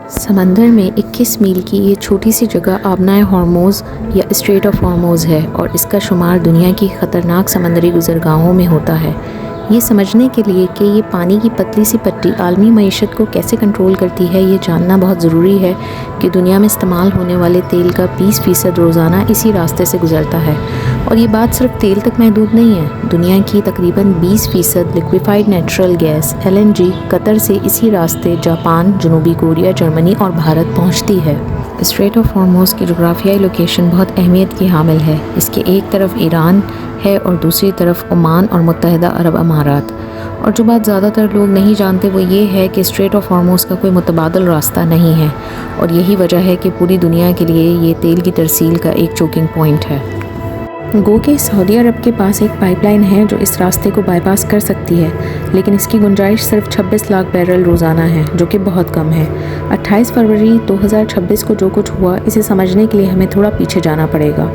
سمندر میں 21 میل کی یہ چھوٹی سی جگہ آبنائے ہارموز یا اسٹریٹ آف ہارموز ہے اور اس کا شمار دنیا کی خطرناک سمندری گزرگاہوں میں ہوتا ہے۔ یہ سمجھنے کے لیے کہ یہ پانی کی پتلی سی پٹی عالمی معیشت کو کیسے کنٹرول کرتی ہے، یہ جاننا بہت ضروری ہے کہ دنیا میں استعمال ہونے والے تیل کا 20% روزانہ اسی راستے سے گزرتا ہے۔ اور یہ بات صرف تیل تک محدود نہیں ہے، دنیا کی تقریباً 20% لیکویفائڈ نیچرل گیس LNG قطر سے اسی راستے جاپان، جنوبی کوریا، جرمنی اور بھارت پہنچتی ہے۔ اسٹریٹ آف ہارموز کی جغرافیائی لوکیشن بہت اہمیت کی حامل ہے۔ اس کے ایک طرف ایران ہے اور دوسری طرف عمان اور متحدہ عرب امارات۔ اور جو بات زیادہ تر لوگ نہیں جانتے وہ یہ ہے کہ اسٹریٹ آف ہارموز کا کوئی متبادل راستہ نہیں ہے، اور یہی وجہ ہے کہ پوری دنیا کے لیے یہ تیل کی ترسیل کا ایک چوکنگ پوائنٹ ہے۔ گو کہ سعودی عرب کے پاس ایک پائپ لائن ہے جو اس راستے کو بائی پاس کر سکتی ہے، لیکن اس کی گنجائش صرف 26 لاکھ بیرل روزانہ ہے، جو کہ بہت کم ہے۔ 28 فروری 2026 کو جو کچھ ہوا، اسے سمجھنے کے لیے ہمیں تھوڑا پیچھے جانا پڑے گا،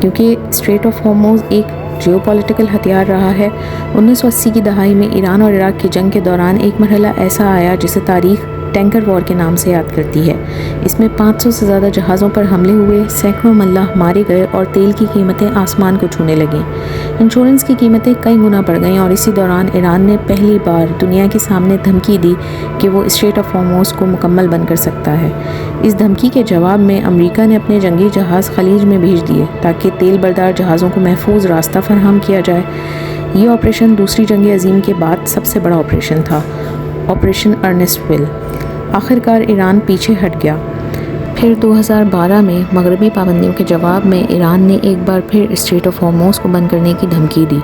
کیونکہ اسٹریٹ آف ہارموز ایک جیو پولیٹیکل ہتھیار رہا ہے۔ 1980 کی دہائی میں ایران اور عراق کی جنگ کے دوران ایک مرحلہ ایسا آیا جسے تاریخ ٹینکر وار کے نام سے یاد کرتی ہے۔ اس میں 500 سے زیادہ جہازوں پر حملے ہوئے، سینکڑوں ملاح مارے گئے اور تیل کی قیمتیں آسمان کو چھونے لگیں۔ انشورنس کی قیمتیں کئی گنا بڑھ گئیں اور اسی دوران ایران نے پہلی بار دنیا کے سامنے دھمکی دی کہ وہ اسٹریٹ آف ہارموز کو مکمل بند کر سکتا ہے۔ اس دھمکی کے جواب میں امریکہ نے اپنے جنگی جہاز خلیج میں بھیج دیے تاکہ تیل بردار جہازوں کو محفوظ راستہ فراہم کیا جائے۔ یہ آپریشن دوسری جنگ عظیم کے بعد سب سے بڑا آپریشن تھا، آپریشن ارنسٹ ویل۔ آخرکار ایران پیچھے ہٹ گیا۔ پھر 2012 میں مغربی پابندیوں کے جواب میں ایران نے ایک بار پھر اسٹریٹ آف ہارموز کو بند کرنے کی دھمکی دی،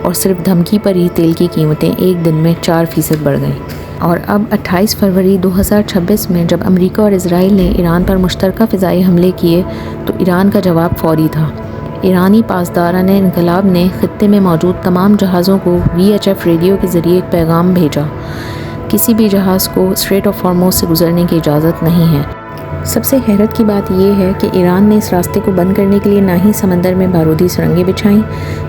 اور صرف دھمکی پر ہی تیل کی قیمتیں ایک دن میں 4% بڑھ گئیں۔ اور اب 28 فروری 2026 میں جب امریکہ اور اسرائیل نے ایران پر مشترکہ فضائی حملے کیے تو ایران کا جواب فوری تھا۔ ایرانی پاسداران انقلاب نے خطے میں موجود تمام جہازوں کو VHF ریڈیو کے ذریعے ایک پیغام بھیجا: کسی بھی جہاز کو اسٹریٹ آف ہارموز سے گزرنے کی اجازت نہیں ہے۔ سب سے حیرت کی بات یہ ہے کہ ایران نے اس راستے کو بند کرنے کے لیے نہ ہی سمندر میں بارودی سرنگیں بچھائیں،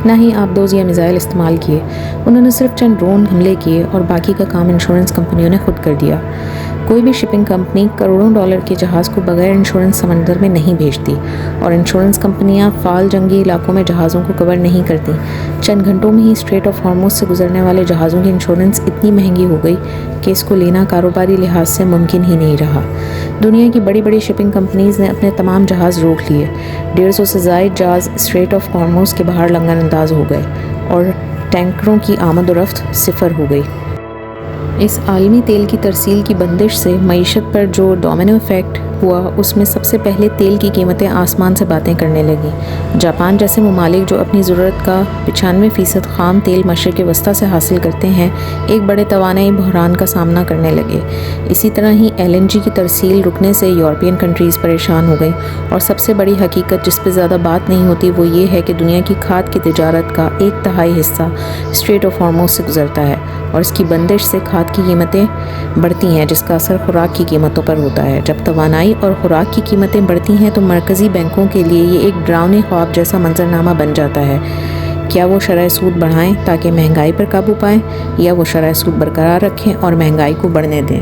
نہ ہی آبدوز یا میزائل استعمال کیے۔ انہوں نے صرف چند ڈرون حملے کیے اور باقی کا کام انشورنس کمپنیوں نے خود کر دیا۔ کوئی بھی شپنگ کمپنی کروڑوں ڈالر کے جہاز کو بغیر انشورنس سمندر میں نہیں بھیجتی، اور انشورنس کمپنیاں فعال جنگی علاقوں میں جہازوں کو کور نہیں کرتی۔ چند گھنٹوں میں ہی اسٹریٹ آف ہارموز سے گزرنے والے جہازوں کی انشورنس اتنی مہنگی ہو گئی کہ اس کو لینا کاروباری لحاظ سے ممکن ہی نہیں رہا۔ دنیا کی بڑی بڑی شپنگ کمپنیز نے اپنے تمام جہاز روک لیے۔ 150 سے زائد جہاز اسٹریٹ آف ہارموز کے باہر لنگر انداز ہو گئے اور ٹینکروں کی آمد و رفت صفر ہو گئی۔ اس عالمی تیل کی ترسیل کی بندش سے معیشت پر جو ڈومینو ایفیکٹ ہوا، اس میں سب سے پہلے تیل کی قیمتیں آسمان سے باتیں کرنے لگیں۔ جاپان جیسے ممالک جو اپنی ضرورت کا 95% خام تیل مشرق وسطیٰ سے حاصل کرتے ہیں، ایک بڑے توانائی بحران کا سامنا کرنے لگے۔ اسی طرح ہی LNG کی ترسیل رکنے سے یورپین کنٹریز پریشان ہو گئیں، اور سب سے بڑی حقیقت جس پہ زیادہ بات نہیں ہوتی وہ یہ ہے کہ دنیا کی کھاد کی تجارت کا 1/3 حصہ اسٹریٹ آف ہارموز سے گزرتا ہے، اور اس کی بندش سے کھاد کی قیمتیں بڑھتی ہیں، جس کا اثر خوراک کی قیمتوں پر ہوتا ہے۔ جب توانائی اور خوراک کی قیمتیں بڑھتی ہیں تو مرکزی بینکوں کے لیے یہ ایک ڈراؤنے خواب جیسا منظرنامہ بن جاتا ہے۔ کیا وہ شرح سود بڑھائیں تاکہ مہنگائی پر قابو پائیں، یا وہ شرح سود برقرار رکھیں اور مہنگائی کو بڑھنے دیں؟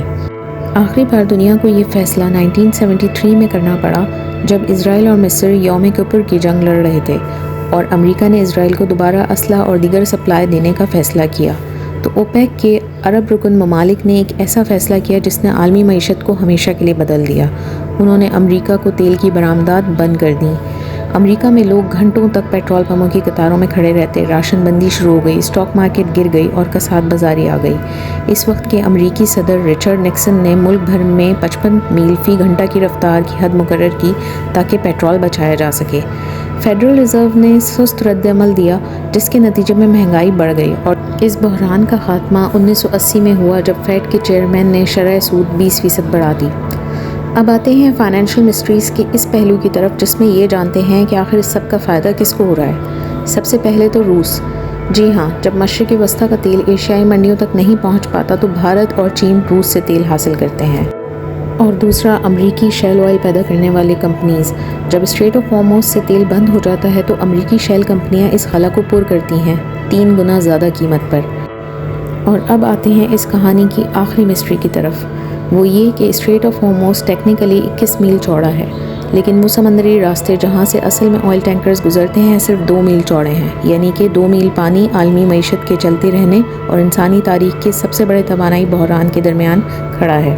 آخری بار دنیا کو یہ فیصلہ 1973 میں کرنا پڑا، جب اسرائیل اور مصر یوم کپر کی جنگ لڑ رہے تھے، اور امریکہ نے اسرائیل کو دوبارہ اسلحہ اور دیگر سپلائی دینے کا فیصلہ کیا۔ تو اوپیک کے عرب رکن ممالک نے ایک ایسا فیصلہ کیا جس نے عالمی معیشت کو ہمیشہ کے لیے بدل دیا۔ انہوں نے امریکہ کو تیل کی برآمدات بند کر دیں۔ امریکہ میں لوگ گھنٹوں تک پیٹرول پمپوں کی قطاروں میں کھڑے رہتے، راشن بندی شروع ہو گئی، اسٹاک مارکیٹ گر گئی اور کساد بازاری آ گئی۔ اس وقت کے امریکی صدر رچرڈ نکسن نے ملک بھر میں 55 میل فی گھنٹہ کی رفتار کی حد مقرر کی تاکہ پیٹرول بچایا جا سکے۔ فیڈرل ریزرو نے سست رد عمل دیا، جس کے نتیجے میں مہنگائی بڑھ گئی، اور اس بحران کا خاتمہ 1980 میں ہوا جب فیڈ کے چیئرمین نے شرح سود 20% بڑھا دی۔ اب آتے ہیں فائنینشیل مسٹریز کے اس پہلو کی طرف جس میں یہ جانتے ہیں کہ آخر اس سب کا فائدہ کس کو ہو رہا ہے۔ سب سے پہلے تو روس۔ جی ہاں، جب مشرق وسطیٰ کا تیل ایشیائی منڈیوں تک نہیں پہنچ پاتا تو بھارت اور چین روس سے تیل حاصل کرتے ہیں۔ اور دوسرا، امریکی شیل آئل پیدا کرنے والی کمپنیز۔ جب اسٹریٹ آف ہارموز سے تیل بند ہو جاتا ہے تو امریکی شیل کمپنیاں اس خلا کو پر کرتی ہیں 3 گنا زیادہ قیمت پر۔ اور اب آتے ہیں اس کہانی کی آخری مسٹری کی طرف۔ وہ یہ کہ اسٹریٹ آف ہارموز ٹیکنیکلی 21 میل چوڑا ہے، لیکن وہ سمندری راستے جہاں سے اصل میں آئل ٹینکرز گزرتے ہیں صرف 2 میل چوڑے ہیں، یعنی کہ 2 میل پانی عالمی معیشت کے چلتے رہنے اور انسانی تاریخ کے سب سے بڑے توانائی بحران کے درمیان کھڑا ہے۔